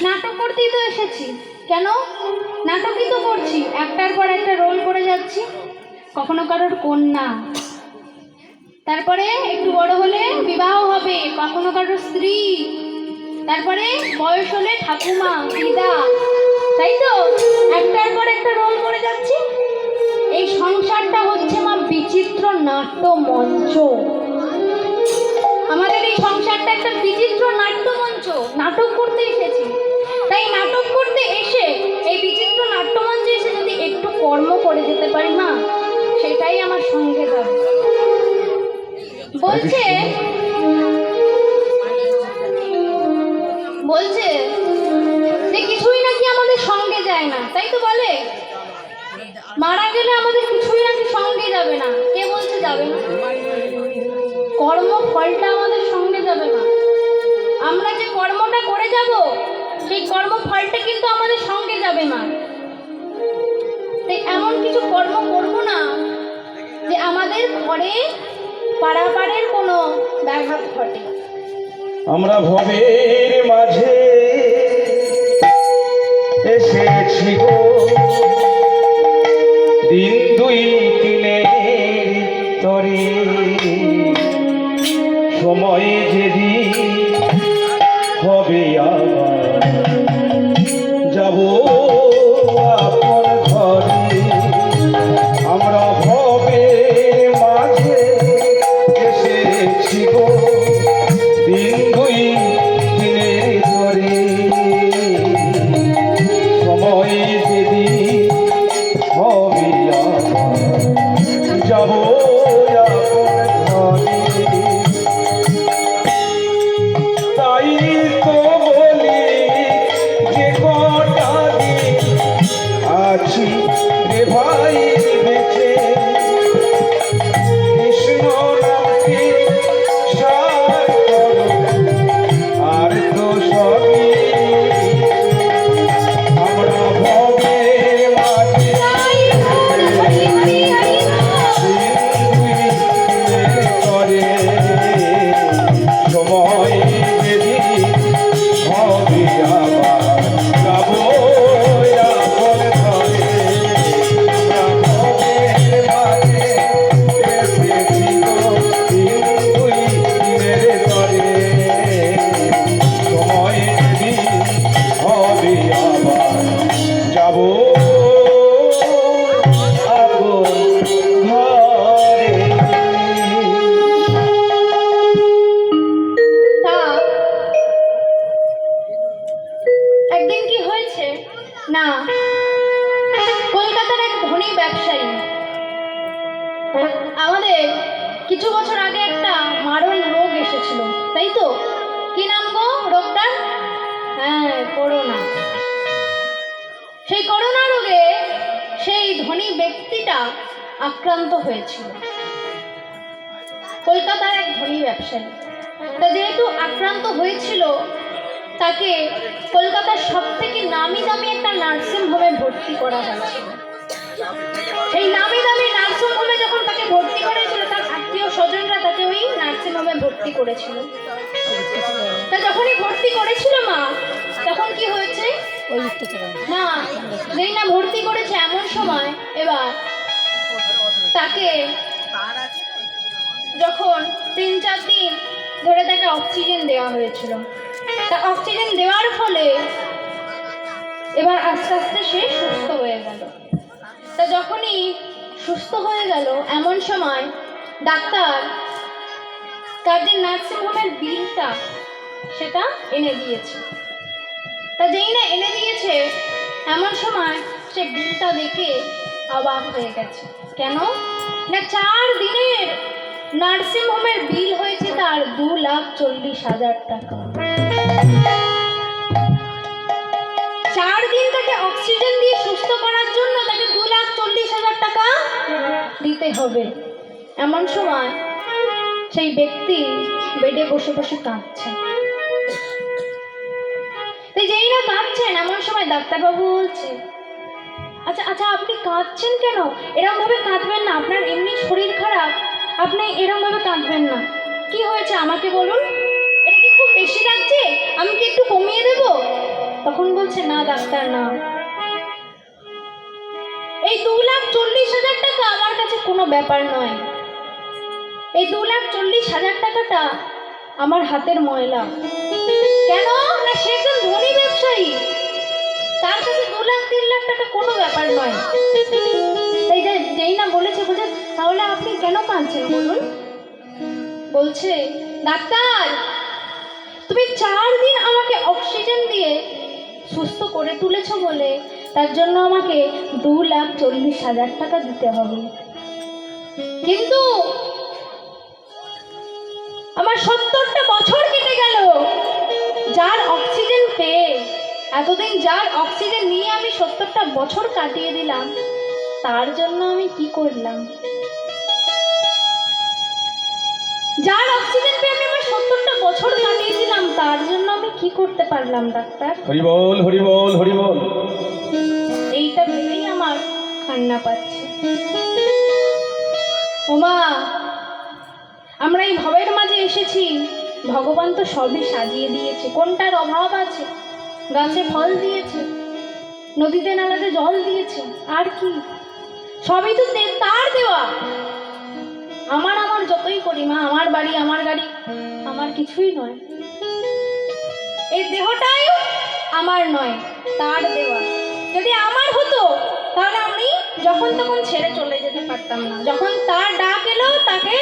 নাটক করতেই তো এসেছি। কেন? নাটকই তো করছি, একটার পর একটা রোল করে যাচ্ছি। কখনো কারোর কন্যা, তারপরে একটু বড় হলে বিবাহ হবে, কখনো কারোর স্ত্রী, তারপরে বয়স হলে ঠাকুমা, দিদা, তাই তো একটার পর একটা রোল করে যাচ্ছি। এই সংসারটা হচ্ছে মা বিচিত্র নাট্য মঞ্চ। আমাদের এই সংসারটা একটা বিচিত্র নাট্য মঞ্চ। নাটক করতে এসেছি, তাই নাটক করতে এসে এই বিচিত্র নাট্য মঞ্চে এসে যদি একটু কর্ম করে যেতে পারি মা, সেটাই আমার সঙ্গে যাবে। বলছে বলছে যে কিছুই নাকি আমাদের সঙ্গে যায় না, তাই তো বলে মারা গেলে আমাদের কিছুই নাকি সঙ্গে যাবে না। কে বলছে যাবে না? কর্মফলটা আমাদের সঙ্গে যাবে না। আমরা যে কর্মটা করে যাব সেই কর্মফলটা কিন্তু আমাদের সঙ্গে যাবে না। তাই এমন কিছু কর্ম করব না যে আমাদের ঘরে পারাপারের কোনো ব্যাঘাত ঘটে। আমরা ভবের মাঝে এসেছি গো, দিন দুই তিনের তরে, সময় যেদিন হবে আবার যাব আপন ঘরে। আমরা ভবের মাঝে এসেছি গো, দিন দুই দিনের ধরে, সময় যেদিন হবে যাব তাই তো বলি যে কটা দিন আছি রে ভাই বেঁচে, কৃষ্ণ নামকে সার করো আর তো সবই আমরা ভবে মাঝে করে, সময় যেদিন হবে আবার যাব আপন ঘরে। আমরা ভবের মাঝে এসেছি গো, দিন দুই দিনের তরে, সময় যেদিন হবে আবার যাব আপন ঘরে। তা একদিন কি হয়েছে না, কলকাতার এক ধনী ব্যবসায়ী আমাদের কিছু বছর আগে একটা মারণ রোগ এসেছিল, তাই তো? কি নাম গো রোগটার? হ্যাঁ, করোনা। সেই করোনা রোগে সেই ধনী ব্যক্তিটা আক্রান্ত হয়েছিল, কলকাতার এক ধনী ব্যবসায়ী। তা যেহেতু আক্রান্ত হয়েছিল, তাকে কলকাতার সব থেকে নামি দামি একটা নার্সিং হোমে ভর্তি করা হয়েছিল। এই নামি দামি নার্সিং হোমে যখন তাকে ভর্তি করেছিল, তার আত্মীয় স্বজনরা তাকে ওই নার্সিং হোমে ভর্তি করেছিল। তা যখনই ভর্তি করেছিল মা, তখন কি হয়েছে না, যেই না ভর্তি করেছে এমন সময় এবার তাকে যখন 3-4 দিন ধরে তাকে অক্সিজেন দেওয়া হয়েছিল, তা অক্সিজেন দেওয়ার ফলে এবার আস্তে আস্তে সে সুস্থ হয়ে গেল। তা যখনই সুস্থ হয়ে গেল এমন সময় ডাক্তার তার যে নার্সিং হোমের বিলটা সেটা এনে দিয়েছে। তা যেই না এনে দিয়েছে এমন সময় সে বিলটা দেখে অবাক হয়ে গেছে। কেন না, 4 দিনের নার্সিং হোমের বিল হয়েছে তার 2,40,000 টাকা। 4 দিন তাকে অক্সিজেন দিয়ে সুস্থ করার জন্য তাকে 2,40,000 টাকা দিতে হবে। এমন সময় সেই ব্যক্তি বেডে বসে বসে কাঁদছে। যেই না কাঁদছেন এমন সময় ডাক্তারবাবু বলছে, আচ্ছা আচ্ছা আপনি কাঁদছেন কেন? এরকম ভাবে কাঁদবেন না, আপনার এমনি শরীর খারাপ, আপনি এরকম ভাবে কাঁদবেন না। কি হয়েছে আমাকে বলুন, এটা কি খুব বেশি লাগছে? আমি কি একটু কমিয়ে দেব? তখন ডাক্তার না, এই 2,40,000 টাকা আমার কাছে কোনো ব্যাপার নয়। এই 2,40,000 টাকাটা আমার হাতের ময়লা। কেন না, সে একজন ধনী ব্যবসায়ী, তার কাছে 2,00,000-3,00,000 টাকা কোনো ব্যাপার নয়। এই যে যেই না বলেছে, তাহলে আপনি কেন কাঁদছেন বলুন? বলছে, ডাক্তার তুমি 4 দিন আমাকে অক্সিজেন দিয়ে সুস্থ করে তুলেছো বলে তার জন্য আমাকে 2,40,000 টাকা দিতে হবে। কিন্তু আমার 70টা বছর কেটে গেল, যার অক্সিজেন পেয়ে এতদিন, যার অক্সিজেন নিয়ে আমি 70টা বছর কাটিয়ে দিলাম, তার জন্য আমি কি করলাম? যার অক্সিজেন পেয়ে আমি আমার 70টা বছর কাটিয়ে দিলাম, তার জন্য আমি কি করতে পারলাম ডাক্তার? হরি বল, হরি বল, হরি বল। এইটা ভেবেই আমার কান্না পাচ্ছে। ওমা, আমরা এই ভবের মাঝে এসেছি, ভগবান তো সবই সাজিয়ে দিয়েছে, কোনটার অভাব আছে? গাছে ফল দিয়েছে, নদীতে নালাতে জল দিয়েছে, আর কি? সবই তো তার দেওয়া। আমার যতই করি মা, আমার বাড়ি, আমার গাড়ি, আমার কিছুই নয়। এই দেহটাই আমার নয়, তার দেওয়া। যদি আমার হতো তাহলে আমি যখন তখন ছেড়ে চলে যেতে পারতাম না। যখন তার ডাক এলো, তাকে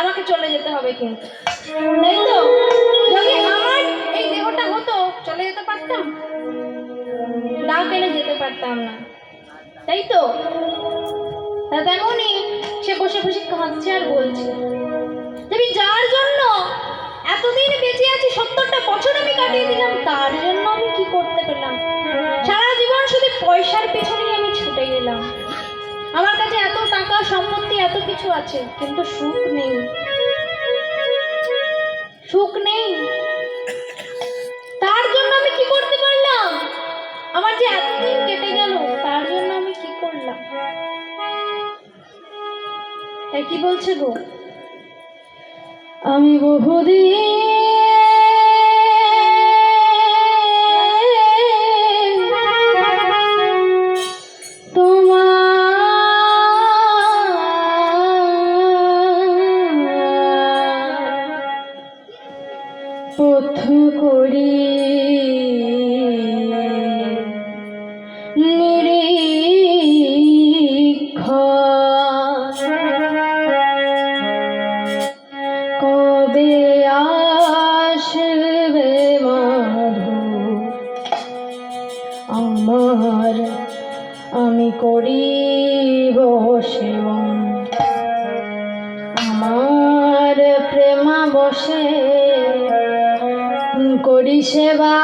আমাকে চলে যেতে হবে, কিন্তু তাই তো? যদি আমার এই দেহটা হতো, চলে যেতে পারতাম? ডাক এলে যেতে পারতাম না, তাই তো? তা তেমনই সে বসে বসে কাঁদছে আর বলছে, আমি যার জন্য এতদিন বেঁচে আছি, 70টা বছর আমি কাটিয়ে দিলাম, তার জন্য আমি কি করতে পেলাম? সারা জীবন শুধু পয়সার পেছনেই আমি ছুটে গেলাম। আমার কাছে এত টাকা সম্পত্তি, এত কিছু আছে, কিন্তু সুখ নেই, সুখ নেই। তার জন্য আমি কি করতে পারলাম? আমার যে এতদিন কেটে গেল, তার জন্য আমি কি করলাম? তাই কি বলছে গো, আমি বহুদিন পথ করি কবে আসবে মাধু আমার, আমি করিব সেবন, আমার প্রেমা বসে করি সেবা।